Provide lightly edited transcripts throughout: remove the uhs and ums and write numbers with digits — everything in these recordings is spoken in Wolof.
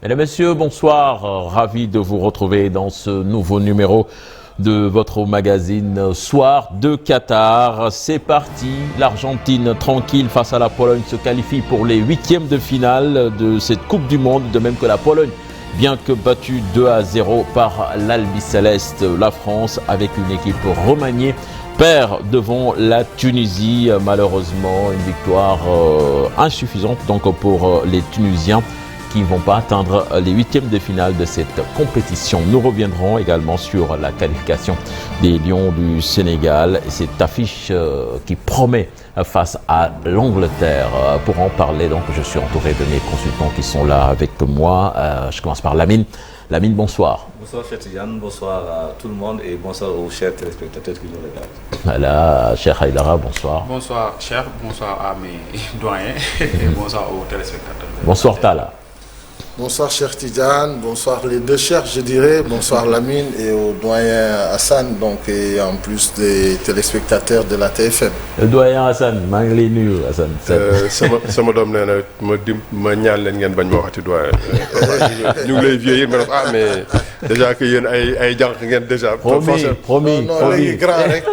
Mesdames, Messieurs, bonsoir. Ravi de vous retrouver dans ce nouveau numéro de votre magazine Soir de Qatar. C'est parti. L'Argentine, tranquille face à la Pologne, se qualifie pour les huitièmes de finale de cette Coupe du Monde, de même que la Pologne. Bien que battue 2-0 par l'Albiceleste, la France, avec une équipe remaniée, perd devant la Tunisie. Malheureusement, une victoire insuffisante donc pour les Tunisiens, qui ne vont pas atteindre les huitièmes de finale de cette compétition. Nous reviendrons également sur la qualification des Lions du Sénégal et cette affiche qui promet face à l'Angleterre. Pour en parler, donc, je suis entouré de mes consultants qui sont là avec moi. Je commence par Lamine. Lamine, bonsoir. Bonsoir Cheikh Tidiane, bonsoir à tout le monde et bonsoir aux chers téléspectateurs qui nous regardent. Voilà, Cheikh Haïdara, bonsoir. Bonsoir Cheikh, bonsoir à mes doyens et bonsoir aux téléspectateurs. Bonsoir Tala. Bonsoir Cheikh Tidiane, bonsoir les deux chers je dirais, bonsoir Lamine et au doyen Hassan, donc et en plus des téléspectateurs de la TFM. Le doyen Hassan, maa ngi lay nuyu Hassan. sama doom nee na ma ñaan leen ngeen bañ ma waxati doyen. ñu ngi lay vieillir mais déjà que yéen ay jànq ngeen déjà. promis non léegi grand rek.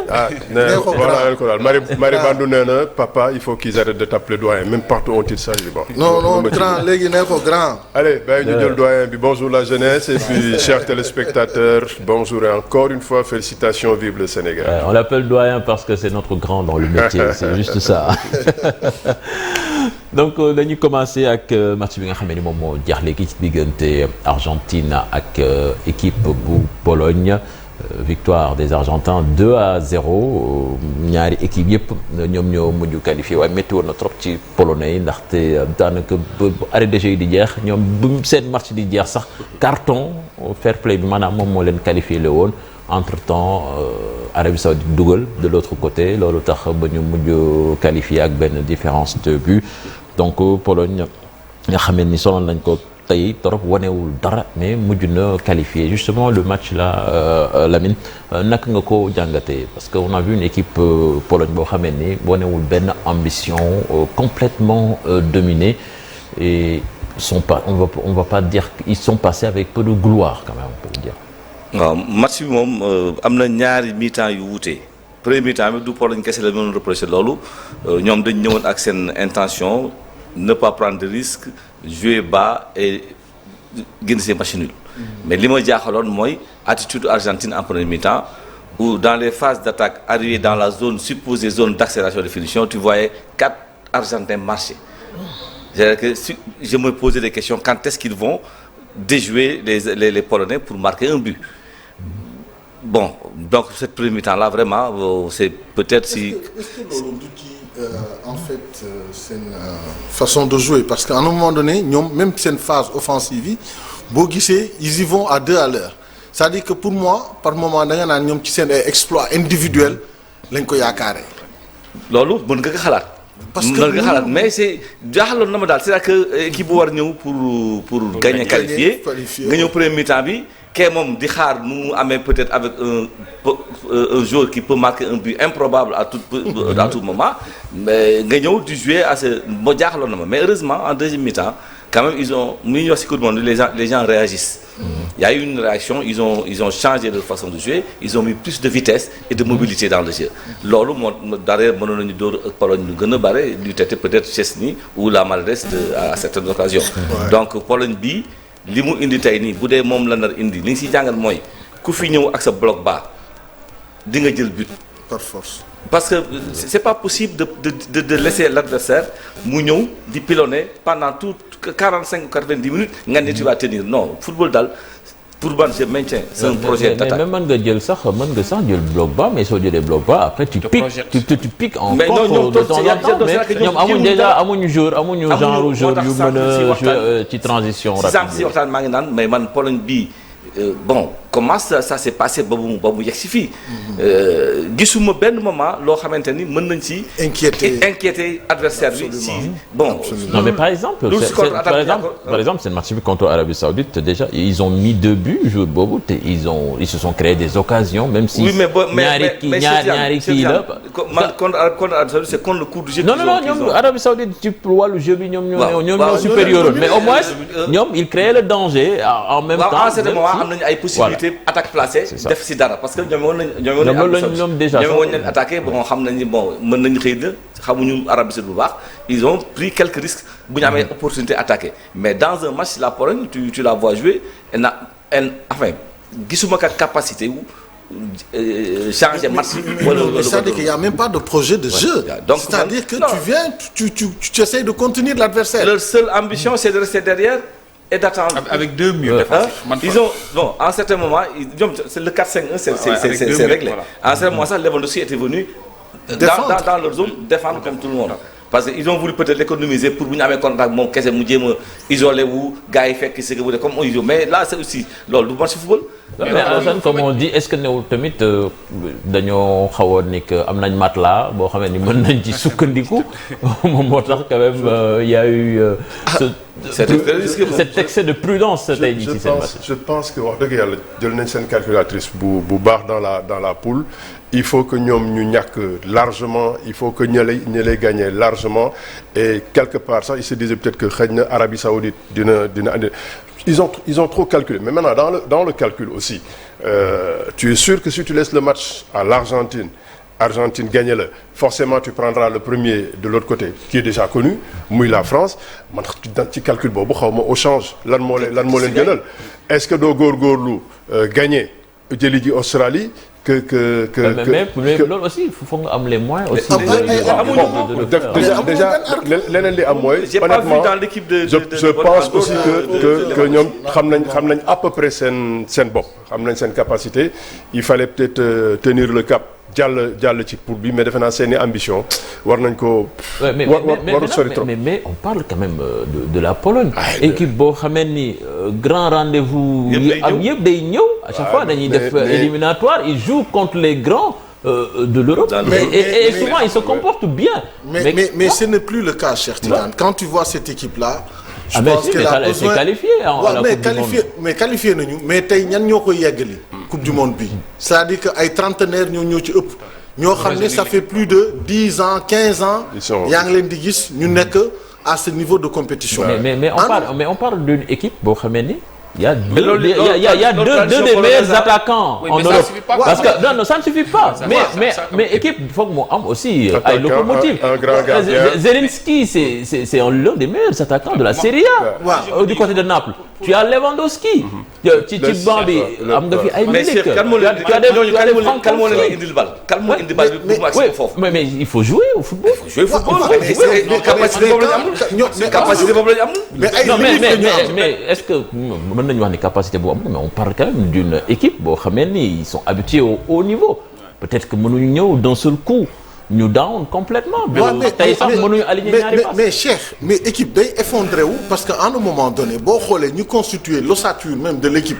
nee na wax ko daal Marie Bandou nee na papa il faut qu'ils arrêtent de t'appeler doyen même partout on dit ça je dis bon. non grand léegi nee ko grand. Allez, ñu jël doyen bi bonjour la jeunesse et puis chers téléspectateurs, bonjour et encore une fois félicitations, vive le Sénégal. On l'appelle doyen parce que c'est notre grand dans le métier, c'est juste ça. Donc dañuy commencer ak match bi nga xam ne moom moo jeex léegi ci diggante Argentine ak équipe bu Pologne. Victoire des Argentins 2-0 ñaari équipe yëpp ñoom ñoo mujj qualifié waaye métti woon na trop ci polonais yi ndaxte daanaka ba arrêt de jeu yi di jeex ñoom bu seen match di jeex sax carton fair play bi maanaam moom moo leen qualifié la woon entre temps Arabie Saoudite dugal de l'autre côté loolu tax ba ñu mujj qualifié ak benn différence de but donc Pologne nga xam ne ni sonal nañ ko tey trop wanewul dara mais mujj na qualifié justement le match là Lamine naka nga ko jàngatee parce que on a vu une équipe Pologne boo xamee ni wanewul benn ambition complètement dominée et on va pas dire qu'ils sont passés avec peu de gloire quand même pour dire. waaw match bi moom am na ñaari mi-temps yu wuute premier mi-temps bi du Pologne kese la mën a reprocher loolu ñoom dañ ñëwoon ak seen intention ne pas prendre de risques jouer bas et génn ses matchs nuls. Mais li ma jaaxaloon mooy attitude Argentine en premier mi-temps où dans les phases d'attaque arrivé dans la supposée zone d'accélération de finition tu voyais 4 Argentins marcher. C'est-à-dire que je me posais des questions quand est-ce qu'ils vont déjouer les Polonais pour marquer un but. Bon donc cette première mi-temps là vraiment c'est peut-être si. En fait c'est une façon de jouer parce qu'à un moment donné ñoom même seen phase offensive yi boo gisee ils y vont à 2 à l'heure c'est-à-dire que pour moi par moment da nga naan ñoom ci seen ay exploits individuels lañ ko yaakaaree. loolu mën nga ko xalaat. parce que mën nga xalaat mais c'est jaaxaloon na ma daal c'est-à-dire que équipe bu war ñëw pour gagner qualifier nga ñëw premier mi-temps bi. kee moom di xaar nu mu amee peut-être avec un joueur qui peut marquer un but improbable à tout moment mais nga ñëw di jouer à ce moo jaaxaloon na ma mais heureusement en deuxième mi-temps quand même ils ont mu ñu wax ci Coupe du Monde les gens réagissent. Il y a eu une réaction ils ont changé leur façon de jouer ils ont mis plus de vitesse et de mobilité dans le jeu loolu moo derrière mënoon nañu dóor Pologne ñu gën a bare lu tete peut-être Szczesny ou la Mahrez à certaines occasions. Donc Pologne bi li mu indi tey nii bu dee moom la nar indi li nga siy jàngal mooy ku fi ñëw ak sa bloc bas di nga jël but. Par force. Parce que c'est pas possible de laisser l'adversaire mu ñëw di pilonner pendant tout 45 ou 90 minutes nga ne tu vas tenir non football daal pour man je maintiens c'est un projet d'attaque. mais mën nga jël sax jël bloc bas mais soo jëlee bloc bas après tu piques en contre de temps en temps mais ñoom amuñu genre joueur yu mën a jouer ci transition rapide. si waxtaan maa ngi naan mais man Pologne bii bon comment ça s'est passé ba mu yegg si fii. gisuma benn moment loo xamante ni mën nañ ci. inquiéter adversaire bi si bon. non mais par exemple seen match bi contre Arabie Saoudite déjà ils ont mis 2 buts jour boobu te ils se sont créé des occasions même si. oui mais ñaari kii la. contre Arabie Saoudite c'est contre le cours du jeu. non ñoom Arabie Saoudite ci wàllu jeu bi ñoom ñoo supérieur mais au moins ñoom ils créaient le danger en même temps. à ce moment am nañu ay possibilités attaque placée def si dara parce que ñoom woon attaqué bon xam nañu bon mën nañu xëy na xamuñu Arabie Saoudite bu baax ils ont pris quelques risques bu ñu amee opportunité attaquer mais dans un match la Pologne tu la vois jouer enfin gisuma ka capacité wu changer match. C'est-à-dire qu'il y a même pas de projet de jeu. Donc c'est-à-dire que tu viens tu essaies de contenir l'adversaire. Leur seule ambition c'est de rester derrière et d'attendre. Avec 2 murs défensifs. Ils ont bon en certain moment c'est le 4-5-1 c'est réglé. Voilà. En certain moment ça Lewandowski était venu dans leur zone défendre comme tout le monde. Parce qu'ils ont voulu peut-être l'économiser pour bu ñu amee contact moom kese mu jéem a isolé wu gars yi fekk si que comme on dit mais là c'est aussi loolu du match football. mais Alassane comme on dit est-ce que newul tamit dañoo xawoon ni que am nañ matelas boo xamee ni mën nañ ci sukkandiku moom moo tax quand même y a eu cet excès de prudence tey jii ci seen match. je pense que wax dëgg yàlla jël nañ seen calculatrice bu baax dans la poule. Il faut que ñoom ñu ñàkk largement il faut que ñi lay gagner largement et quelque part ça ils se disaient peut-être que xëy na Arabie Saoudite dina andi ils ont trop calculé mais maintenant dans le calcul aussi tu es sûr que si tu laisses le match à l'Argentine gagner la forcément tu prendras le premier de l'autre côté qui est déjà connu muy la France man ci calcul boobu xaw ma au change lan moo leen gënal est-ce que doo góorgóorlu gagner jëli ji Australie mais loolu aussi il faut nga am les moyens aussi. déjà leneen li am mooy. honnêtement je pense aussi que ñoom xam nañ à peu près seen bopp xam nañ seen capacité il fallait peut-être tenir le cap jàll ci pour bi mais defe naa seeni ambition war nañ ko. war sori trop mais on parle quand même de la Pologne. équipe boo xamee ni grand rendez-vous. yi am yëpp day ñëw. à chaque fois dañuy def éliminatoire ils jouent contre les grands de l'Europe et souvent ils se comportent bien. mais ce n'est plus le cas Cheikh Tidiane quand tu vois cette équipe-là. je pense que la c'est qualifié à la Coupe du Monde. mais qualifié nañu mais tey ñan ñoo koy yeggali. Coupe du Monde bi c'est-à-dire que ay trentenaires ñoo ci ëpp. ñoo xam ne ça fait plus de 10 ans 15 ans. yaa ngi leen di gis ñu nekk à ce niveau de compétition. mais on parle d'une équipe boo xamee ni. Il y a deux des meilleurs attaquants en Europe. Parce que non, ça ne suffit pas. Mais équipe, il faut que moi aussi ay locomotive. Un grand gardien. Zelensky, c'est l'un des meilleurs attaquants de la Serie A du côté de Naples. Tu as Lewandowski. ci banc bi am nga fi ay Milik. Mais il faut jouer au football. Capacité boobu la ñu amul. Mais est-ce que mën nañu wax ni capacité boobu am mais on parle quand même d'une équipe boo xamee ni ils sont habitués au haut niveau peut-être que mënuñu ñëw d'un seul coup ñu down complètement. tey sax mënuñu aligner ñaari passes. mais Cheikh mais équipe day effondré wu parce que à un moment donné boo xoolee ñu constituer l'ossature même de l'équipe.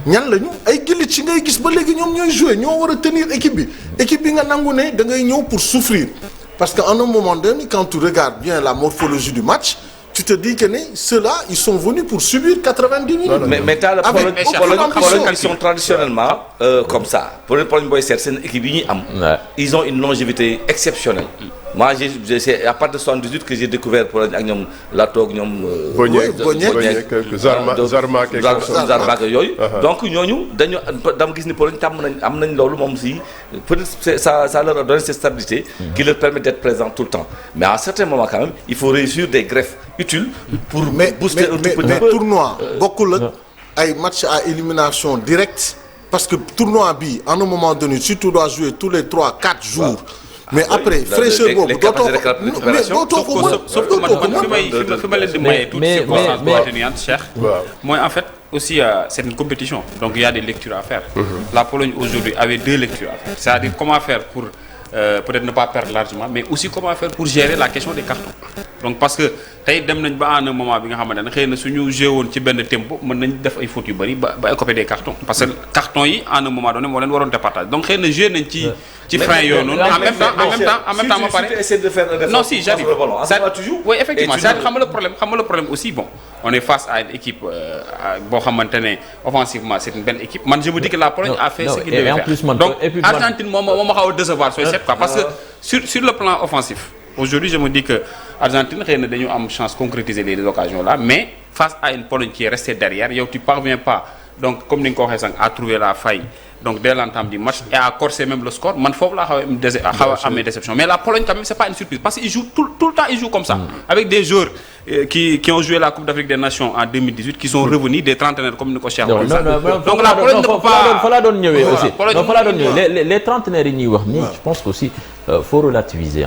ñan lañu ay gillit ci ngay gis ba léegi ñoom ñooy jouer ñoo war a tenir équipe bi nga nangu ne da ngay ñëw pour souffrir parce que à un moment donné quand tu regardes bien la morphologie du match. Tu te dis que ceux-là ils sont venus pour subir 90 minutes. mais t'as la Pologne ils sont traditionnellement comme ça. Pour le Pologne booy seet seen équipe yi ñuy am. Ils ont une longévité exceptionnelle. Moi c'est à partir de 78 que j'ai découvert Pologne ak ñoom Lato ak ñoom. Boniek Zarmak yooyu. donc ñooñu dama gis ni Pologne am nañ loolu moom si peut-être ça leur a donné cette stabilité. qui leur permet d'être présent tout le temps mais à un certain moment quand même il faut réussir des greffes utiles. pour booster un tout petit peu mais tournoi bokkul ak ay match à élimination directe parce que tournoi bi à un moment donné si tu dois jouer tous les 3-4 jours. mais après fraîcheur boobu dootoo ko mën fi ma leen di maye toutes ces circonstances atténuantes Cheikh mooy en fait aussi c'est une compétition donc il y a des lectures à faire. La Pologne aujourd'hui avait 2 lectures à faire c'est-à-dire comment faire pour peut-être ne pas perdre largement mais aussi comment faire pour gérer la question des cartons donc parce que tey dem nañ ba en un moment bi nga xamante ne xëy na suñu joué woon ci benn tempo mën nañ def ay fautes yu bëri ba écoper des cartons parce que cartons yi en un moment donné moo leen waroon départage donc xëy na joué nañ ci frein yooyu noonu en même temps ma pare non si j'arrive oui effectivement c'est xam nga le problème aussi bon on est face à une équipe boo xamante ne offensivement c'est une belle équipe man je me dis que la Pologne a fait ce qu'il devait faire donc Argentine moom ma xaw a décevoir sooy seet quoi parce que sur le plan offensif aujourd'hui je me dis que Argentine xëy na dañu am chance concrétiser les occasions là mais face à une Pologne qui est restée derrière yow tu parviens pas donc comme ni nga ko waxee sànq à trouver la faille donc dès l'entame du match et à corser même le score man foofu laa xaw a amee déception mais la Pologne quand même c'est pas une surprise parce qu'ils jouent tout le temps ils jouent comme ça avec des joueurs qui ont joué la Coupe d'Afrique des Nations en 2018 qui sont revenus des trentenaires comme ni ko Cheikh waxee donc la Pologne ne peut pas fa laa doon ñëwee aussi non fa laa doon ñëwee les trentenaires yi ñuy wax nii je pense que aussi faut relativiser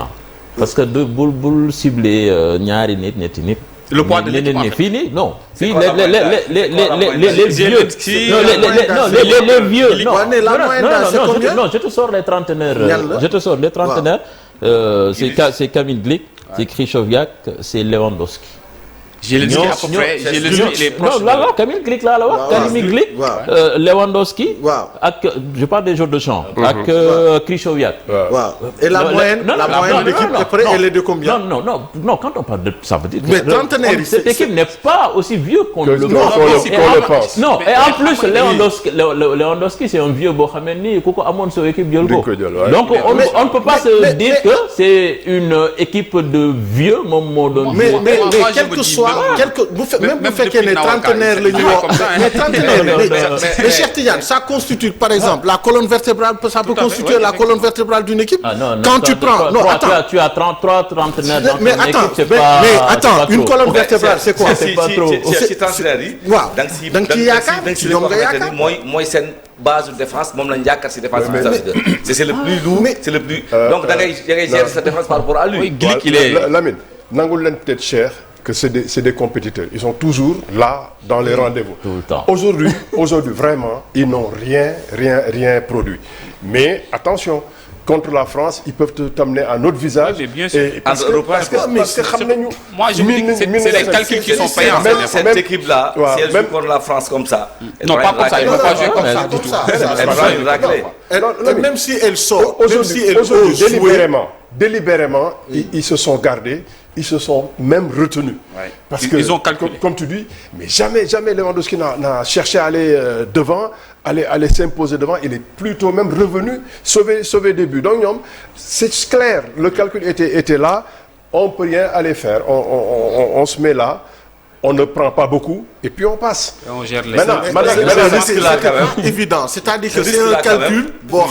parce que bul cibler ñaari ñetti nit le poids de l'équipe en fait. Fini non. Fii les vieux. Les vieux. Non, je te sors les trentenaires. C'est Kamil Glik, c'est Krychowiak, c'est Lewandowski. J'ai le dit à peu près, j'ai le dit les proches. Non, là, Kamil Glik, là, Kamil Glik, Lewandowski, je parle des joueurs de champ, avec Krychowiak. Et la moyenne de l'équipe, après, elle est de combien? Non, quand on parle de ça veut dire mais trentenaire, cette équipe n'est pas aussi vieux qu'on le pense. Non, et en plus, Lewandowski, c'est un vieux Bohameni, Koko Amon, c'est équipe Biolgo. Donc, on ne peut pas se dire que c'est une équipe de vieux, mais quel que soit même bu fekkee ne trentenaire la ñu wax mais trentenaire mais Cheikh Tidiane ça constitue par exemple la colonne vertébrale ça peut constituer la colonne vertébrale d'une équipe quand tu prends non attends tu as 33 trentenaires dans mais attends une colonne vertébrale c'est quoi c'est pas trop si trentenaire yi waaw da nga ciy yaakaar ñoom nga yaakaar mooy seen base de défense moom lañ yaakaar si défense c'est le plus lourd c'est le plus donc da ngay gérer sa défense par rapport à lui Lamine nangul leen peut-être cher que c'est des compétiteurs. Ils sont toujours là dans les rendez-vous. Tout le temps. Aujourd'hui, vraiment, ils n'ont rien produit. Mais attention, contre la France, ils peuvent t'amener un autre visage. Oui, bien sûr. Parce que moi, je me dis que c'est les calculs qui sont payants. Cette équipe-là, si elle joue contre la France comme ça... Non, pas comme ça. Ils ne vont pas jouer comme ça du tout. Elle va une raclée. Même si elle sort, même si elle ose délibérément, ils se sont gardés. Ils se sont même retenus. Ouais. Parce que, ils ont calculé. Comme tu dis, mais jamais Lewandowski n'a cherché à aller devant, aller s'imposer devant. Il est plutôt même revenu sauver des buts. Donc, c'est clair, le calcul était là. On ne peut rien aller faire. On se met là. On ne prend pas beaucoup et puis on passe. Et on gère les maintenant c'est évident. C'est-à-dire que c'est un calcul. Bon,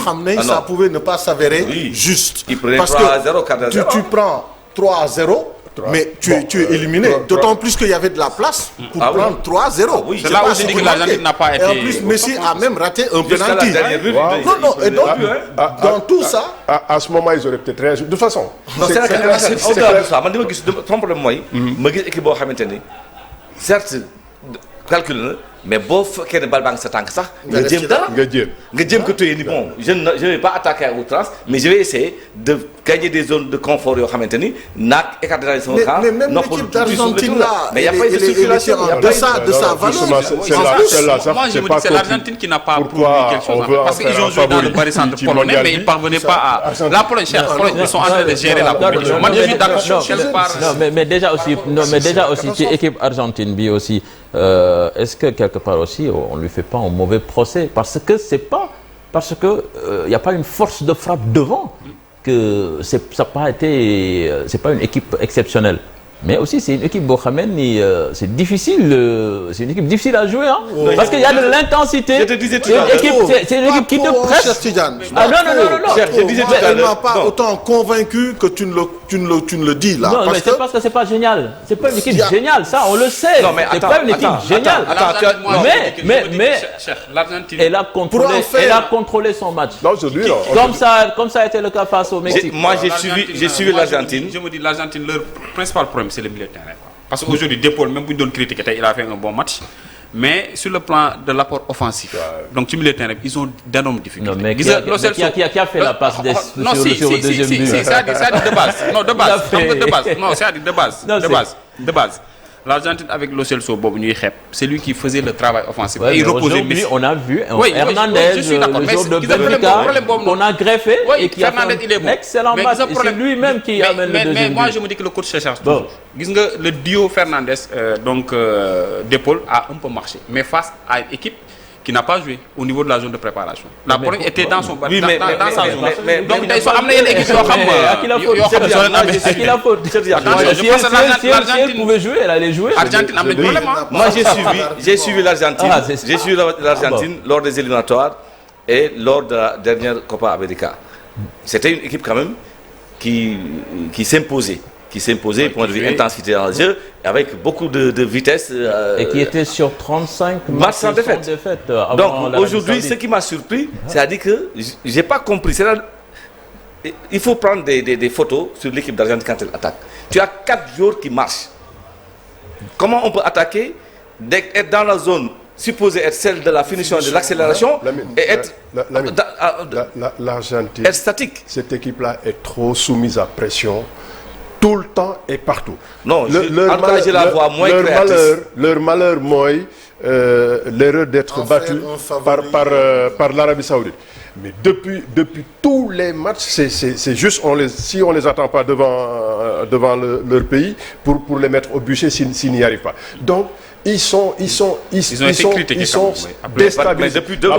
ça pouvait ne pas s'avérer juste. Parce que tu prends 3-0. Mais tu es éliminé. D'autant plus qu'il y avait de la place pour prendre 3-0. Oui, c'est là où j'ai dit que l'Argentine n'a pas été... Et en plus, Messi a même raté un penalty. Non, et donc, dans tout ça... À ce moment, ils auraient peut-être réagi. De toute façon... Non, c'est clair. Man dama gis ton problème mooy ma gis équipe boo xamante ni certes calcul na mais boo fekkee ne bal baa ngi sa tànk sax nga jéem ko téye ni bon je ne vais pas attaquer à outrance mais je vais essayer de gagner des zones de confort yoo xamante ni naag écarté dans son camp mais même l'équipe d'Argentine là mais il y a pas de circulation de sa valeur. C'est l'Argentine qui n'a pas produit quelque chose parce qu'ils ont joué dans le barycentre polonais mais ils ne parvenaient pas à la Pologne ils sont en train de gérer la compétition. Moi je suis d'accord quelque part. Mais déjà aussi ci équipe argentine bi aussi est-ce que quelque part aussi on lui fait pas un mauvais procès parce que il y a pas une force de frappe devant que c'est pas une équipe exceptionnelle mais aussi c'est une équipe boo xamee ni c'est une équipe difficile à jouer parce qu'il y a de l'intensité. Je te disais tout à l'heure. C'est une équipe qui te presse. Non. Je disais tout à l'heure. Pas autant convaincu que tu ne le dis là. Non, mais c'est parce que c'est pas génial. C'est pas une équipe géniale, ça on le sait. Non, mais c'est pas une équipe géniale. Mais l'Argentine elle a contrôlé son match. Non, aujourd'hui, comme ça a été le cas face au Mexique. Moi j'ai suivi l'Argentine. Je me dis l'Argentine leur principal problème c'est le milieu de terrain. Parce qu'aujourd'hui De Paul même bu ñu doon critiquer tey il a fait un bon match mais sur le plan de l'apport offensif. Donc ci milieu de terrain ils ont d'énormes difficultés. Non mais qui a fait la passe non sur le deuxième but? c'est-à-dire de base. Non de base. Non c'est-à-dire de base. L'Argentine avec Lo Celso boobu ñuy xeeb c'est lui qui faisait le travail offensif. Ouais, et il reposait Messi. On a vu Hernandez, je suis d'accord, le mais jour de c'est Benfica problème qu'on a greffé et qui a Fernandez, il est fait bon. un excellent match. C'est lui-même qui amène le deuxième but. Mais moi je me dis que le coach se cherche toujours. Gis nga le duo Fernandez d'épaule a un peu marché mais face à une équipe qui n'a pas joué au niveau de la zone de préparation. La Pologne était dans son dans sa zone. Donc tey soo am na yenn équipe yoo xam à qui la faute? Si elle pouvait jouer, elle allait jouer. Argentine am nañ problème. Moi j'ai suivi l'Argentine lors des éliminatoires et lors de la dernière Copa América. C'était une équipe quand même qui s'imposait. Point de vue intensité dans le jeu, avec beaucoup de vitesse. Et qui était sur 35 matchs sans défaite. Donc aujourd'hui, ce qui m'a surpris, c'est-à-dire que j'ai pas compris. Il faut prendre des photos sur l'équipe d'Argentine quand elle attaque. Tu as 4 joueurs qui marchent. Comment on peut attaquer, être dans la zone supposée être celle de la finition de l'accélération et être l'Argentine, être statique. Cette équipe-là est trop soumise à pression. Tout le temps et partout. Non, je la vois moins créatrice. Leur malheur mooy l'erreur d'être battu par l'Arabie Saoudite. Mais depuis tous les matchs, c'est juste si on les attend pas devant leur pays pour les mettre au bûcher s'ils n'y arrivent pas. Donc ils sont déstabilisés. Mais depuis 2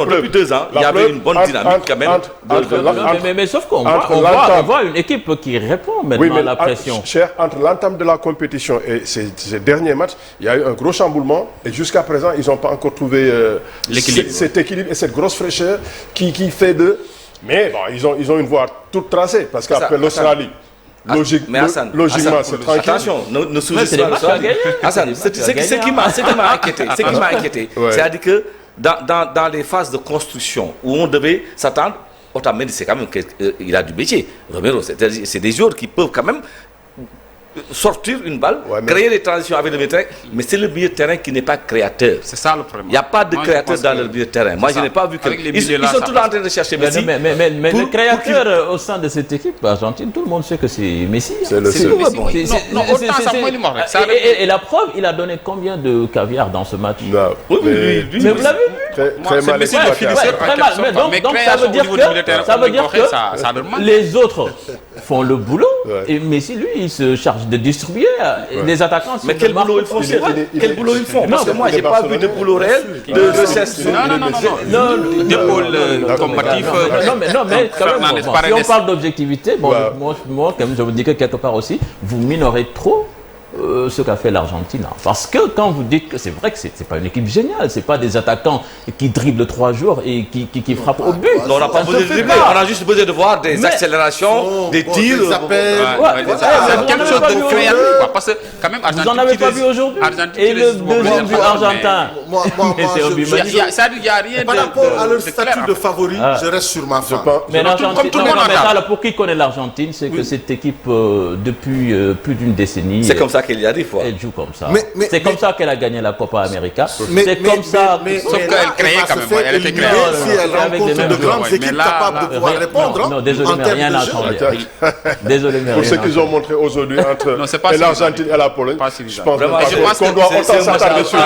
ans, il y avait une bonne dynamique quand même. Mais sauf qu'on voit une équipe qui répond maintenant à la pression. Entre l'entame de la compétition et ces derniers matchs, il y a eu un gros chamboulement et jusqu'à présent, ils n'ont pas encore trouvé cet équilibre et cette grosse fraîcheur qui fait de... Mais bon, ils ont une voie toute tracée parce qu'après l'Australie... Mais Hassan, logiquement, c'est tranquille. Attention, ne sous-estimez pas. Hassan, ce qui m'a inquiété, c'est-à-dire que dans les phases de construction où on devait s'attendre, Otamendi, c'est quand même qu'il a du métier. Romero, c'est des joueurs qui peuvent quand même sortir une balle, créer des transitions avec le milieu de terrain, mais c'est le milieu de terrain qui n'est pas créateur. C'est ça le problème. Il n'y a pas de créateur dans le milieu de terrain. Moi, je n'ai pas vu que... Ils sont tous en train de chercher Messi. Mais le créateur au sein de cette équipe argentine, tout le monde sait que c'est Messi. C'est le seul. Non, autant ça, moi, il m'arrête. Et la preuve, il a donné combien de caviar dans ce match? Non. Oui, mais vous l'avez vu? Très mal exploité. Très mal. Donc ça veut dire que les autres font le boulot et Messi, lui, il se charge de distribuer les attaquants. Mais quel boulot ils font? Quel boulot ils font? Parce que moi, j'ai pas vu de boulot réel de recherche. Non. D'épaule combatif. Non, mais quand même, si on parle d'objectivité, moi, quand même, je vous dis que quelque part aussi, vous minorez trop ce qu'a fait l'Argentine. Parce que quand vous dites que c'est vrai que c'est pas une équipe géniale, c'est pas des attaquants qui dribblent 3 jours et qui frappent au but. Non, on n'a pas besoin de dribbler, on a juste besoin de voir des accélérations, des tirs, des appels. Quelque chose de créatif. Parce que quand même, vous n'en avez pas vu aujourd'hui. Et le deuxième but argentin. Il n'y a rien de... Par rapport à leur statut de favori, je reste sur ma fin. Mais l'Argentine, pour qui connaît l'Argentine, c'est que cette équipe, depuis plus d'une décennie... C'est comme ça qu'elle y arrive. Elle joue comme ça. C'est comme ça qu'elle a gagné la Copa América. C'est comme ça. Sauf qu'elle créait quand même. Elle était créée. Si elle rencontre de grandes équipes capables de pouvoir répondre. Non, désolé, mais rien n'a changé. Désolé, mais pour ce qu'ils ont montré aujourd'hui entre l'Argentine et la Pologne, je pense qu'on doit autant s'attarder sur.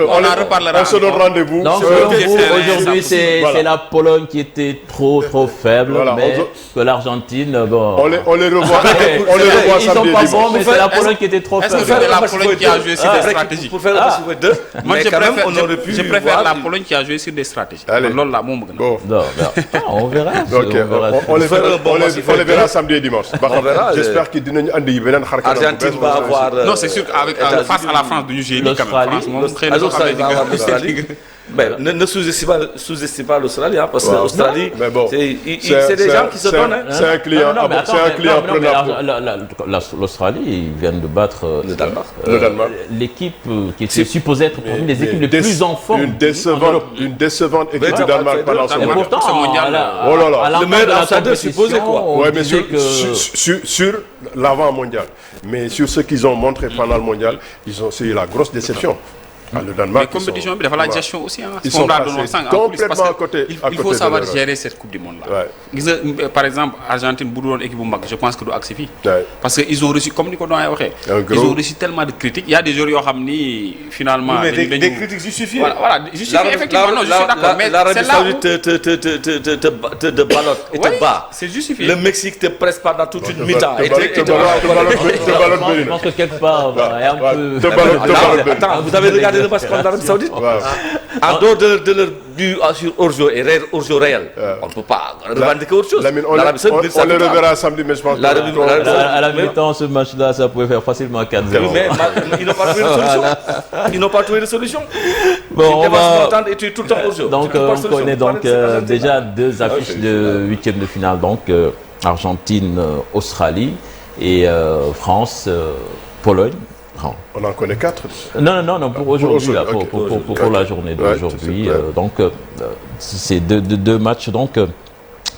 On se donne rendez-vous. Aujourd'hui, c'est la Pologne qui était trop faible, mais que l'Argentine, bon. On les revoit Ils sont pas bons, mais c'est la Pologne qui était trop faible. Est-ce que c'est la Pologne qui a joué sur des stratégies? Pour faire le match jouer 2, moi mais quand même, on aurait pu. Je préfère la Pologne qui a joué sur des stratégies. Loolu la moom gën. Bon. On verra. On les verra samedi et dimanche. J'espère que dinañu andi beneen xar kanam. Argentine va avoir. Non, c'est sûr qu'avec face à la France duñu jouer nii quand même. France moom xëy na soo xam ne va avoir l'Australie. Mais ne sous-estime pas l'Australie, parce que l'Australie, c'est des gens qui se donnent. C'est un client prenant. L'Australie, ils viennent de battre le Danemark. L'équipe qui était supposée être parmi les équipes les plus en forme. Une décevante équipe du Danemark pendant ce mondial. Pourtant, oh là là. Le meilleur ambassadeur supposé quoi. Ouais, mais sur l'avant mondial. Mais sur ce qu'ils ont montré pendant le mondial, c'est la grosse déception. Le Danemark, mais compétition bi dafa la gestion aussi ils sont complètement à côté. Il faut savoir gérer cette coupe du monde là. gis nga par exemple Argentine bu doon équipe bu mag je pense que du agsi fii. parce que ils ont reçu comme ni ko doyen waxee. ils ont reçu tellement de critiques. Il y a des joueurs yoo xam ni finalement. mais des critiques justifiées. voilà justifiées effectivement non je suis d'accord mais c'est là où te ballotte et te bat. c'est justifié. Le Mexique te presse pendant toute une mi-temps. Je pense que quelque part il y a un peu. Attends, vous avez regardé le match contre l'Arabie Saoudite? En dehors de leur but sur hors-jeu et hors-jeu réel, on ne peut pas revendiquer autre chose. L'Arabie Saoudite, on le reverra samedi, mais je pense à la mi-temps, ce match-là, ça pouvait faire facilement 4-0. Mais ils n'ont pas trouvé de solution. Ils n'ont pas trouvé de solution. Bon, on va. Et tu es tout le temps hors-jeu. Donc, on connaît donc déjà deux affiches de huitième de finale. Donc, Argentine, Australie et France, Pologne. On en connaît 4. Non, pour aujourd'hui, pour la journée d'aujourd'hui. Donc, c'est deux matchs donc,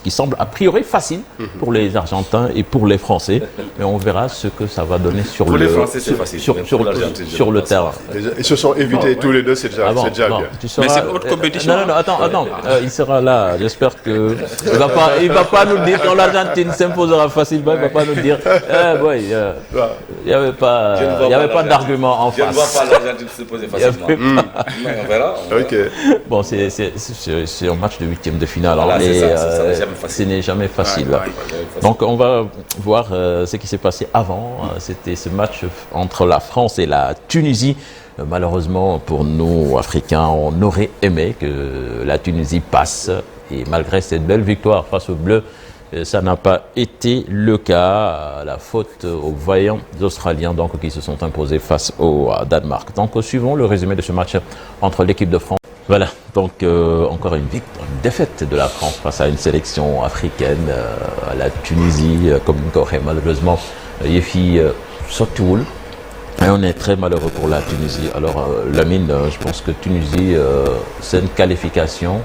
qui semblent a priori faciles pour les Argentins et pour les Français. Mais on verra ce que ça va donner sur le terrain. Ils se sont évités tous les deux, c'est déjà bien. Mais c'est une autre compétition. Non, attends. Il sera là. J'espère que il va pas nous dire quand l'Argentine s'imposera facilement. Il va pas nous dire. Il y avait pas d'argument en face. Je ne vois pas l'Argentine s'imposer facilement. Mais on verra. Bon, c'est un match de huitième de finale. Ce n'est jamais facile. Donc on va voir ce qui s'est passé avant. C'était ce match entre la France et la Tunisie. Malheureusement pour nous Africains, on aurait aimé que la Tunisie passe. Et malgré cette belle victoire face aux Bleus, ça n'a pas été le cas. La faute aux vaillants Australiens donc, qui se sont imposés face au Danemark. Donc suivons le résumé de ce match entre l'équipe de France. Voilà, donc encore une défaite de la France face à une sélection africaine, à la Tunisie, comme ni ko waxee malheureusement yëf yi sottiwul. Et on est très malheureux pour la Tunisie. Alors Lamine, je pense que Tunisie, c'est une qualification.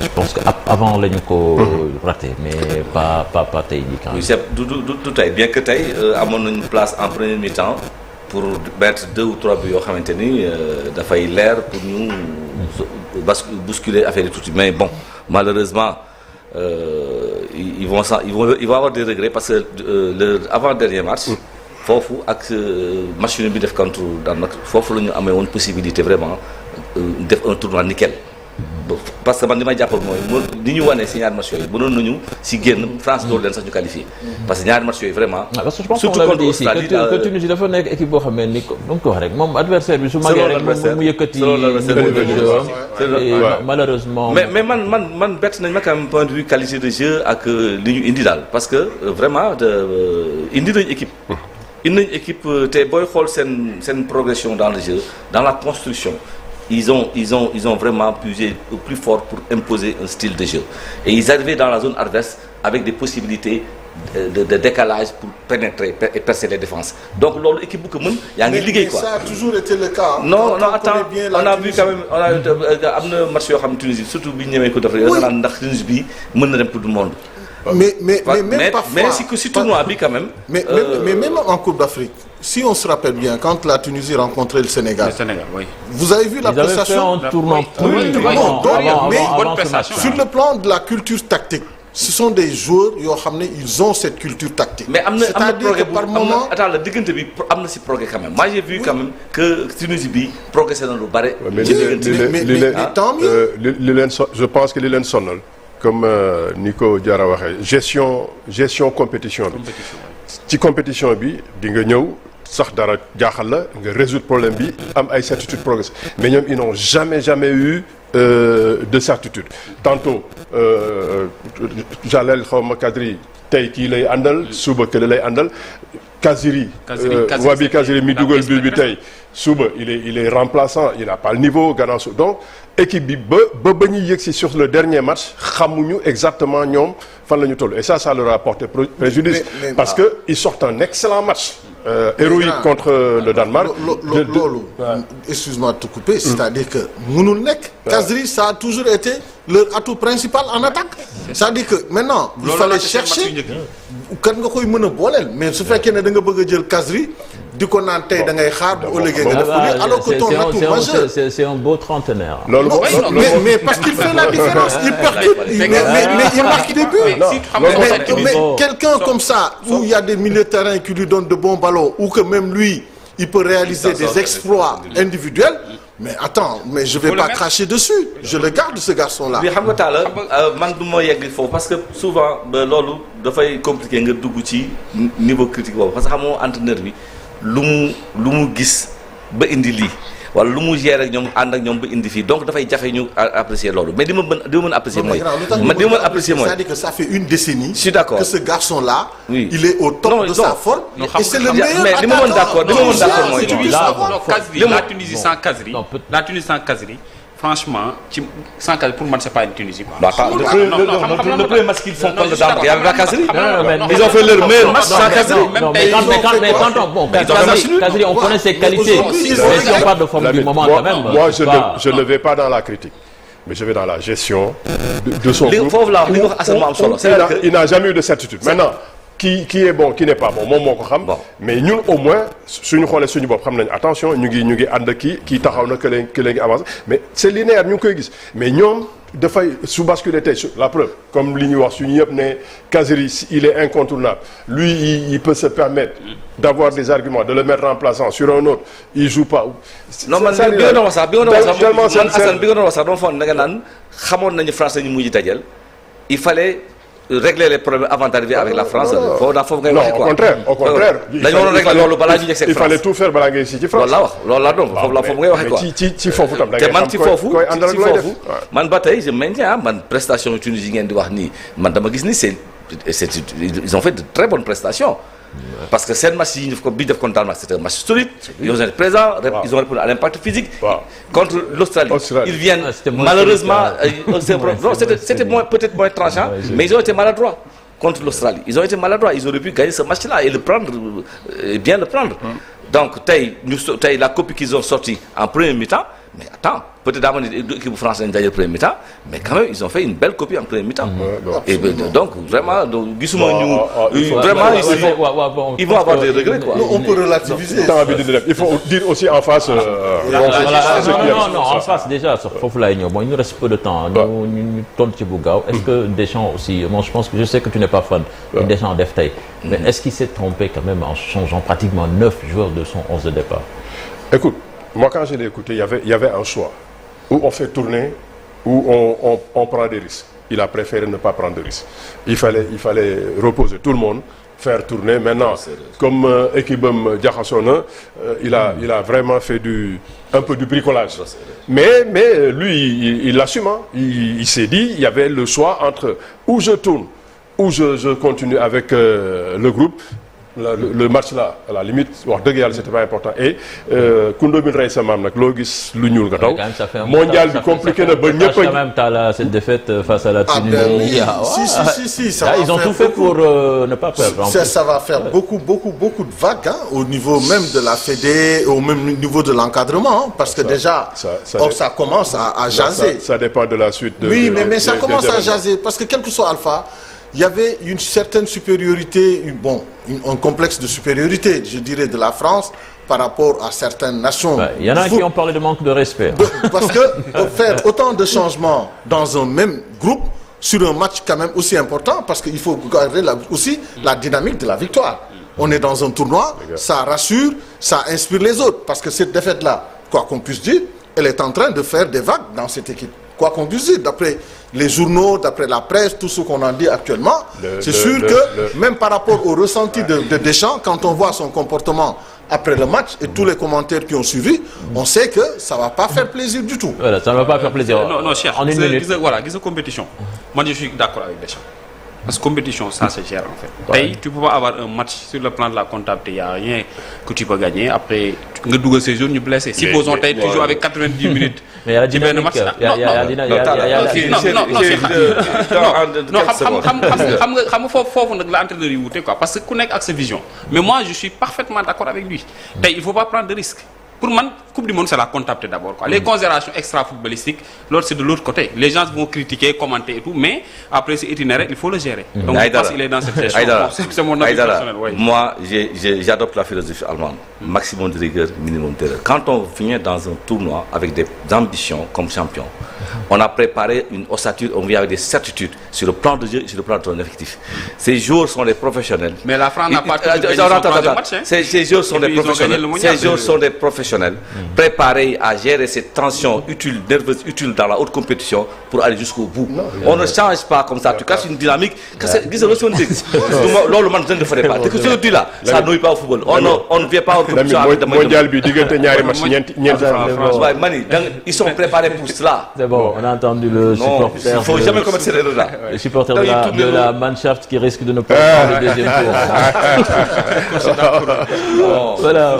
Je pense qu'avant la ñu ko raté, mais pas tey jii quand même. Oui, c'est du tey bien que tey amoon nañu place en première mi-temps. Pour mettre 2 ou 3 buts yoo xamante ni dafay leer pour ñu bousculer affaire yi tuuti mais bon malheureusement ils vont avoir des regrets parce que le avant-dernier match foofu ak match bi def contre Danemark foofu la ñu amee woon possibilité vraiment def un tournoi nickel. Parce que man li may jàppal mooy li ñu wane si ñaari match yooyu mënoon nañu si génn France doolu leen sax ñu qualifié parce que ñaari match yooyu vraiment parce que je pense surtout contre Australie que Tunisie dafa nekk équipe boo xam ne ni ko wax rek moom adversaire bi su magee rek mu yëkkati malheureusement mais man bett nañ ma quand même point de vue qualité de jeu ak li ñu indi daal parce que vraiment indi nañ équipe te booy xool seen progression dans le jeu dans la construction ils ont vraiment puisé au plus fort pour imposer un style de jeu et ils arrivaient dans la zone adverse avec des possibilités de décalage pour pénétrer et percer les défenses donc loolu équipe bu ko mën yaa ngi liggéey quoi. Mais ça a toujours été le cas. Non attends on a vu quand même am na match yoo xam ne Tunisie surtout bi ñu ñëwee ko def rek da nga naan ndax Tunisie bi mën na dem Coupe du monde. Mais même parfois. Mais si tournoi bi quand même. Mais même en Coupe d'Afrique, si on se rappelle bien, quand la Tunisie rencontrait le Sénégal. Oui. Vous avez vu la prestation. Ils avaient fait un tournoi bonne prestation. Sur le plan de la culture tactique, ce sont des joueurs yoo xam ne ils ont cette culture tactique. Mais am na progrès par moment. Attends la diggante bi am na si progrès quand même. Moi j'ai vu quand même que Tunisie bi progressé na lu bare. Mais tant mieux. Je pense que li leen sonal. Comme Nico Diarra waxee gestion compétition bi ci compétition bi di nga ñëw sax dara jaaxal la nga résoudre problème bi am ay certitude progrès mais ñoom ils n'ont jamais eu de certitude tantôt Jalel xawma Kadri tey kii lay àndal suba kële lay àndal Kaziri Wabi Kaziri mi dugal bi tey suba il est remplaçant il n'a pas le niveau gannaaw su donc équipe bi ba ñuy yëgsi sur le dernier match xamuñu exactement ñoom fan la ñu toll et ça leur a porté préjudice parce que ils sortent un excellent match héroïque contre le Danemark. loolu excuse-moi de te couper c'est-à-dire que mënul nekk Kazri ça a toujours été leur atout principal en attaque c'est-à-dire que maintenant il fallait chercher kan nga koy mën a booleel mais su fekkee ne da nga bëgg a jël Kazri di ko naan tey da ngay xaar bu ëllëgee nga def ko alors que ton atout majeur c'est un beau trentenaire. loolu mais parce qu'il fait la différence il percute mais il marque des buts mais quelqu'un comme ça où il y a des milieux de terrain qui lui donnent de bons ballons ou que même lui il peut réaliser des exploits individuels. Mais attends, mais je vais pas cracher dessus. Je le garde ce garçon-là. bi xam nga taala man du ma yegg foofu parce que souvent loolu dafay compliqué nga dugg ci niveau critique boobu parce que xamoo entraîneur bi lu mu gis ba indi lii wala lu mu gérer ak ñoom ànd ak ñoom ba indi fii donc dafay jafe ñu apprécier loolu mais di ma mën apprécier mooy. c'est-à-dire que ça fait une décennie. je suis d'accord que ce garçon-là. oui il est au top de sa forme. et c'est le meilleur mais li ma mën d'accord mooy. la Tunisie sans Kazri. La Tunisie sans Kazri. Franchement, sans Kazri pour moi c'est pas une Tunisie quoi. Le premier match qu'ils font contre le Danemark, il y avait pas Kazri. Ils ont fait leur meilleur match sans Kazri. Mais Kazri, on connaît ses qualités. Mais si on parle de forme du moment quand même. Moi, je ne vais pas dans la critique. Mais je vais dans la gestion de son groupe. Il n'a jamais eu de certitude. Maintenant, qui est bon, qui n'est pas bon, moom moo ko xam. Mais ñun au moins suñu xoolee suñu bopp xam nañu attention ñu ngi ànd kii taxaw na que léegi avancé mais c'est linéaire ñu ngi koy gis mais ñoom dafay su basculer tey la preuve comme li ñuy wax suñu yëpp ne Kazri il est incontournable lui il peut se permettre d'avoir des arguments de le mettre remplaçant sur un autre il joue pas. non man bi nga doon wax sax bi nga doon wax sax dama foog ne nga naan xamoon nañu France ñu mujj dajal il fallait régler les problèmes avant d'arriver avec la France. foofu ngay waxee quoi. au contraire. dañu waroon régler loolu balaa ñu yegg seen France. il fallait tout faire balaa ngay si ci France. loolu la donc foofu ngay waxee quoi. ci foofu tam da ngay xam koy àndal ak looy def man ba tey je maintiens man prestation Tunisie ngeen di wax nii man dama gis ni ils ont fait de très bonnes prestations. Parce que seen match yi bi def contre Danemark c'était un match solide. Ils ont été présents, ils ont répondu à l'impact physique. Contre l'Australie. Ils viennent malheureusement. C'était peut-être moins tranchant, mais ils ont été maladroits contre l'Australie. Ils ont été maladroits. Ils auraient pu gagner ce match-là et le prendre, bien le prendre. Donc la copie qu'ils ont sortie en première mi-temps. Mais attends, peut-être d'abord l'équipe française a gagné le premier mi-temps, mais quand même ils ont fait une belle copie en premier mi-temps. Et donc vraiment, ils vont avoir des regrets quoi. On peut relativiser. Il faut dire aussi en face. Non, en face déjà foofu laay ñëw. Bon, il nous reste peu de temps. Ñu tontu ci bu gaaw. Est-ce que Deschamps aussi, moi je sais que tu n'es pas fan de Deschamps def tey, mais est-ce qu'il s'est trompé quand même en changeant pratiquement 9 joueurs de son 11 de départ? Écoute. Moi, quand je l'ai écouté, il y avait un choix où on fait tourner, où on prend des risques. Il a préféré ne pas prendre de risques. Il fallait reposer tout le monde, faire tourner. Maintenant, comme équipe jaxasoo na, il a vraiment fait un peu du bricolage. Mais lui, il l'assume. Il s'est dit, il y avait le choix entre où je tourne, où je continue avec le groupe. Le match là à la limite wax dëgg yàlla c'était pas important et Koundou bin rey sa maam nag loo gis lu ñuul nga taw mondial bi compliqué na ba ñëpp quand même t'as cette défaite face à la Tunisie. Si ils ont tout fait pour ne pas perdre. Ça va faire beaucoup de vagues au niveau même de la Fédé, au même niveau de l'encadrement parce que déjà ça commence à jaser. Ça dépend de la suite. Oui, mais ça commence à jaser parce que quel que soit Alpha. Il y avait une certaine supériorité, un complexe de supériorité, je dirais, de la France par rapport à certaines nations. Il y en a qui ont parlé de manque de respect. Parce que faire autant de changements dans un même groupe, sur un match quand même aussi important, parce qu'il faut garder aussi la dynamique de la victoire. On est dans un tournoi, ça rassure, ça inspire les autres. Parce que cette défaite-là, quoi qu'on puisse dire, elle est en train de faire des vagues dans cette équipe. Quoi qu'on puisse dire, d'après les journaux, d'après la presse, tout ce qu'on en dit actuellement, c'est sûr que même par rapport au ressenti de Deschamps, quand on voit son comportement après le match et tous les commentaires qui ont suivi, on sait que ça ne va pas faire plaisir du tout. Voilà, ça ne va pas faire plaisir. Non, cher. En une minute. Voilà, la compétition. Moi, je suis d'accord avec Deschamps. Parce que compétition, ça se gère en fait. Tu ne peux pas avoir un match sur le plan de la comptabilité, il n'y a rien que tu peux gagner. Après, tu as ces jours, tu blessé. Supposons que tu joues avec 90 minutes. Mais il y a la dynamique. Parce que tu as sa vision. Mais moi, je suis parfaitement d'accord avec lui. Il ne faut pas prendre de risques. pour man coupe du monde c'est la comptabilité d'abord quoi. Les considérations extra footballistiques l'autre c'est de l'autre côté. Les gens vont critiquer, commenter et tout, mais après c'est itinéraire, il faut le gérer. Donc je pense qu'il est dans cette gestion. C'est mon avis personnel. Oui. Moi, j'adopte la philosophie allemande. Maximum de rigueur, minimum d'erreur. Quand on vient dans un tournoi avec des ambitions comme champion, on a préparé une ossature, on vient avec des certitudes sur le plan de jeu et sur le plan de ton effectif. Ces joueurs sont des professionnels. Mais la France n'a pas gagné son troisième match. Ces joueurs sont des professionnels. Ces joueurs sont des professionnels préparés à gérer ces tensions utiles, nerveuses, utiles dans la haute compétition pour aller jusqu'au bout. On ne change pas comme ça. Tu casses une dynamique. Lors le match, je ne le ferai pas. Ce que tu dis là, ça ne nouille pas au football. On ne vient pas en compétition avec des mondial bi diggante ñaari match ils sont préparés pour cela. C'est bon, on a entendu le supporter. Il ne faut jamais commettre cette erreur-là. Le supporter de la Mannschaft qui risque de ne pas prendre le deuxième tour. Voilà.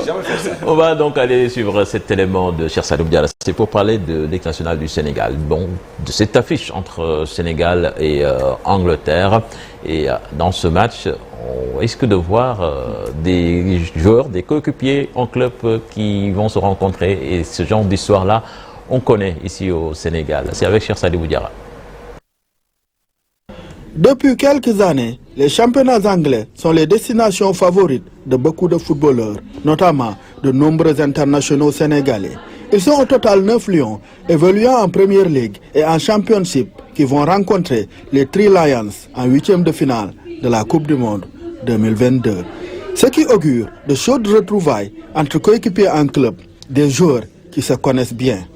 On va donc aller suivre cet élément de Cheikh Sadibou Diarra. C'est pour parler de l'équipe nationale du Sénégal. Bon, de cette affiche entre Sénégal et Angleterre. Et dans ce match, on risque de voir des joueurs, des coéquipiers en club qui vont se rencontrer. Et ce genre d'histoire-là, on connaît ici au Sénégal. C'est avec Cheikh Sadibou Diarra. Depuis quelques années, les championnats anglais sont les destinations favorites de beaucoup de footballeurs, notamment de nombreux internationaux sénégalais. Ils sont au total 9 lions, évoluant en Premier League et en Championship, qui vont rencontrer les Three Lions en 8e de finale de la Coupe du Monde 2022. Ce qui augure de chaudes retrouvailles entre coéquipiers en club, des joueurs qui se connaissent bien.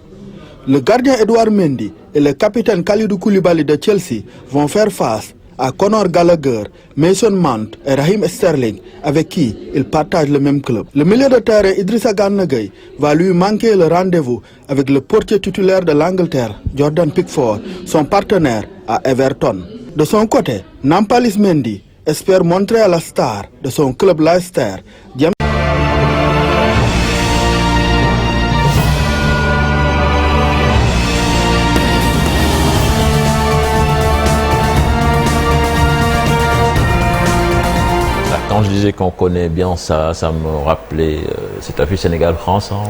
Le gardien Edouard Mendy et le capitaine Kalidou Koulibaly de Chelsea vont faire face à Conor Gallagher, Mason Mount et Raheem Sterling, avec qui ils partagent le même club. Le milieu de terrain Idrissa Gana Gueye va lui manquer le rendez-vous avec le portier titulaire de l'Angleterre, Jordan Pickford, son partenaire à Everton. De son côté, Nampalys Mendy espère montrer à la star de son club Leicester, Quand je disais qu'on connaît bien ça, ça me rappelait cette affiche Sénégal-France, hein,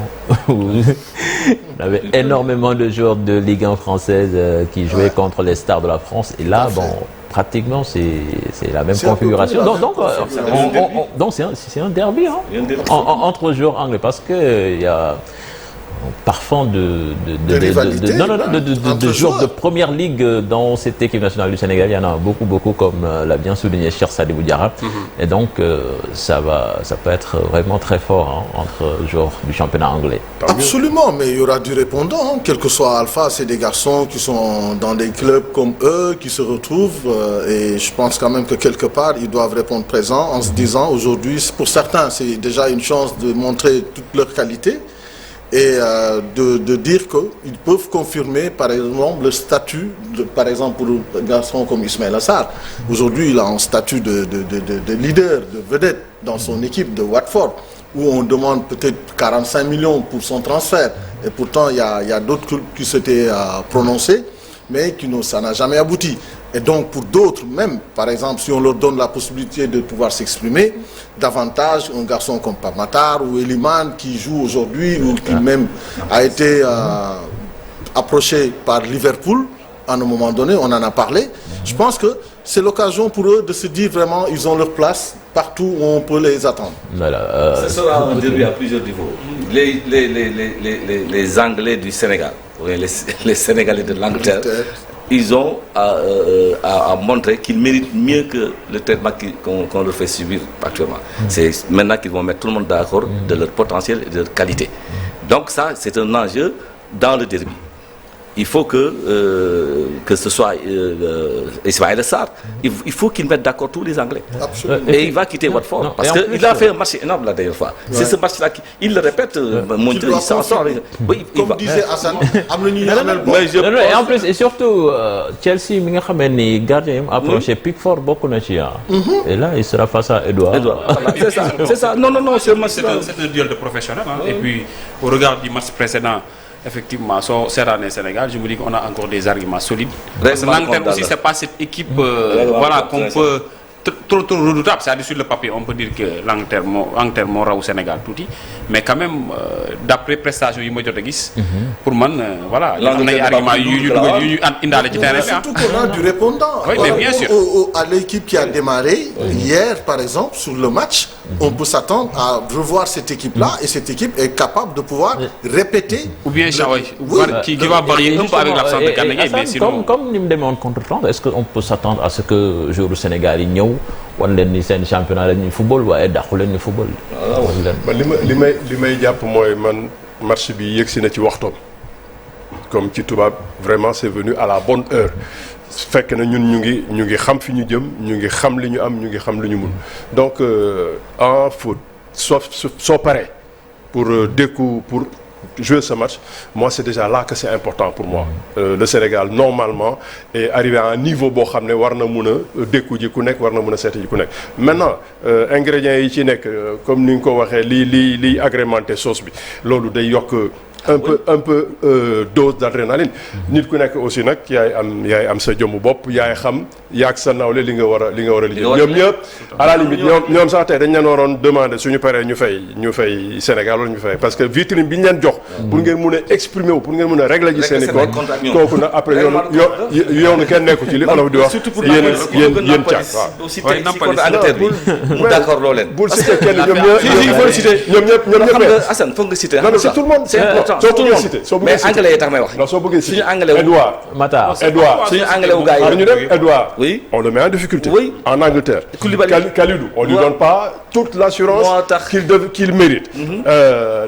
où on avait énormément de joueurs de Ligue 1 française qui jouaient contre les stars de la France. Et là, bon, pratiquement, c'est la même configuration. Donc, c'est un derby, hein, entre joueurs anglais, parce que il y a parfum de joueurs de première ligue dans cette équipe nationale du Sénégal. Il y en a beaucoup, comme l'a bien souligné Cheikh Sadibou Diarra. Et donc, ça peut être vraiment très fort, hein, entre joueurs du championnat anglais. Absolument, mais il y aura du répondant, hein, quel que soit Alpha. C'est des garçons qui sont dans des clubs comme eux, qui se retrouvent. Et je pense quand même que quelque part, ils doivent répondre présent en se disant aujourd'hui, pour certains, c'est déjà une chance de montrer toute leur qualité. Et de dire qu'ils peuvent confirmer, par exemple, le statut, par exemple, pour un garçon comme Ismaïla Sarr. Aujourd'hui, il a un statut de leader, de vedette dans son équipe de Watford, où on demande peut-être 45 millions pour son transfert. Et pourtant, il y a d'autres clubs qui s'étaient prononcés, mais ça n'a jamais abouti. Et donc, pour d'autres, même, par exemple, si on leur donne la possibilité de pouvoir s'exprimer, davantage un garçon comme Pamatar ou Eliman qui joue aujourd'hui ou qui même a été approché par Liverpool à un moment donné, on en a parlé. Je pense que c'est l'occasion pour eux de se dire vraiment ils ont leur place partout où on peut les attendre. Voilà, ce sera un derby à plusieurs niveaux. Les Anglais du Sénégal, les Sénégalais de l'Angleterre, ils ont à montrer qu'ils méritent mieux que le traitement qu'on leur fait subir actuellement. C'est maintenant qu'ils vont mettre tout le monde d'accord de leur potentiel et de leur qualité. Donc ça, c'est un enjeu dans le derby. Il faut que ce soit Ismaïla Sarr, il faut qu'il mette d'accord tous les Anglais. Absolument. Et il va quitter Watford. Parce qu'il a fait un match énorme la dernière fois. C'est ce match-là il le répète, mon Dieu, il s'en sort. Oui, comme disait Hassan, et en plus, et surtout, Chelsea, mi nga xamee ni gardien approché Pickford beaucoup na ci. Et là, il sera face à Edouard. Voilà, c'est ça. Non, c'est un duel de professionnels. Hein. Et puis, au regard du match précédent, effectivement, sur Serrane Sénégal, je me dis qu'on a encore des arguments solides. Parce que l'Angleterre aussi, c'est pas cette équipe qu'on peut trop redoutable. C'est-à-dire sur le papier on peut dire que l'Angleterre moo raw Sénégal tuuti mais quand même d'après prestation yi ma jot a gis. pour man voilà. am na ay arguments yu ñu indaale ci terrain bi. Surtout qu'on a du répondant. Oui, mais bien sûr. À l'équipe qui a démarré hier par exemple sur le match. On peut s'attendre à revoir cette équipe-là et cette équipe est capable de pouvoir répéter. ou bien qui va varier un peu avec l'absence de Gana Gueye mais sinon comme ni mu demee woon contre France est-ce que on peut s'attendre à ce que joueur du Sénégal yi ñëw wan leen ni seen championnat la ñuy football waaye dàqu leen ñu football. man li may jàpp mooy man match bi yegsi na ci waxtoom comme ci tubaab vraiment c'est venu à la bonne heure. fekk na ñun ñu ngi xam fi ñu jëm ñu ngi xam li ñu am ñu ngi xam li ñu mun donc en foot soo paree pour pour jouer ce match moi c'est déjà là que c'est important pour moi le Sénégal normalement est arrivé à un niveau boo xam ne war na mun a dékku ji ku nekk war na mun a seeti ji ku nekk maintenant ingrédients yi ci nekk comme ni nga ko waxee liy agrémenté sauce bi loolu day yokk un peu dose d'adrénaline nit ku nekk aussi nag yaay am sa jëmmu bopp yaay xam yaag sa nawle li nga war a liggéey ñoom ñëpp à la limite ñoom sax tey dañ leen waroon demander suñu paree ñu fay Sénégal wala ñu fay parce que vitrine bi ñu leen jox pour ngeen mun a exprimer wu pour ngeen mun a régler ji seen i compte kooku nag après yoonu kenn nekku ci li olof di wax yéen caag waaw si Angleterre bi mu d'accord loo leen bul citer kenn ñoom ñëpp Assane foog nga citer c'est tout le monde c'est important soo bëggee citer mais anglais yi tax may wax non soo bëggee citer suñu anglais Edouard Matar suñu anglais wu gars yi ñu dem Edouard oui on le met en difficulté en Angleterre Koulibaly Kalidou on lui donne pas toute l'assurance qu'il mérite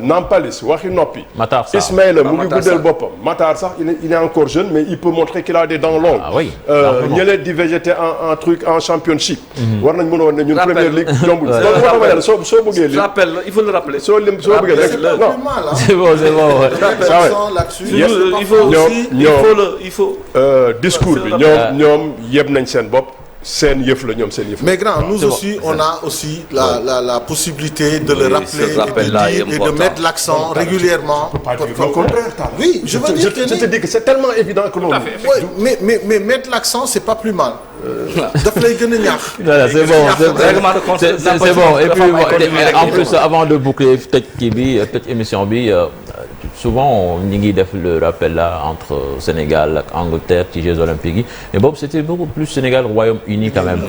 Nampalys waxi noppi Ismaïla mu ngi guddal boppam Matar sax il est encore jeune mais il peut montrer qu'il a des dents longues ñële di végéter en championship war nañ mën a woon ne ñun première ligue jombul loolu moo tax soo bëggee li il faut le rappeler soo bëggee rek non c'est bon il faut discours bi ñoom yeb nañ seen bopp seen yëf la ñoom seen yëf. Mais grand, nous aussi on a aussi la possibilité de le rappeler et de mettre l'accent régulièrement. Au contraire, oui, je veux dire je te dis que c'est tellement évident que non. Mais mettre l'accent c'est pas plus mal. daf lay gën a ñaax. Voilà, c'est bon c'est bon et puis en plus avant de boucler tëj kii bi tëj émission bi souvent ñi ngi def le rappel là entre Sénégal ak Angleterre ci Jeux olympiques yi mais boobu c'était beaucoup plus Sénégal Royaume-Uni quand même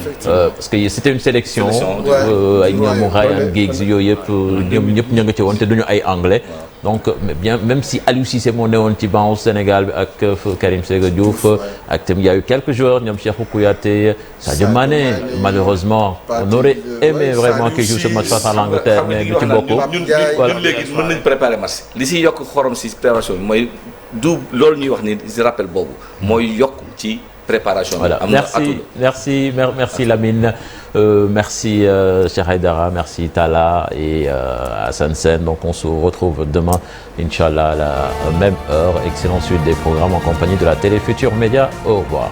parce que c'était une sélection ay ñoom Ryan Giggs yooyu yëpp ñoom ñëpp ña nga ci woon te duñu ay anglais donc bien même si Aliou Cissé moo newoon ci banc au Sénégal bi ak Karim Séga Diouf ak tam il y a eu quelques joueurs ñoom Cheikhou Kouyaté Sadio Mané malheureusement on aurait aimé vraiment qu'il joue ce match face à l'Angleterre mais du ci bokk ñun léegi mën nañ préparer match li si yokk xorom si préparation bi mooy du loolu ñuy wax ni si rappel boobu mooy yokk ci préparation voilà merci Lamine merci Cheikh Aïdara merci Talla et Assane Sène donc on se retrouve demain Inch'Allah à la même heure excellente suite des programmes en compagnie de la Télé Futurs Médias au revoir.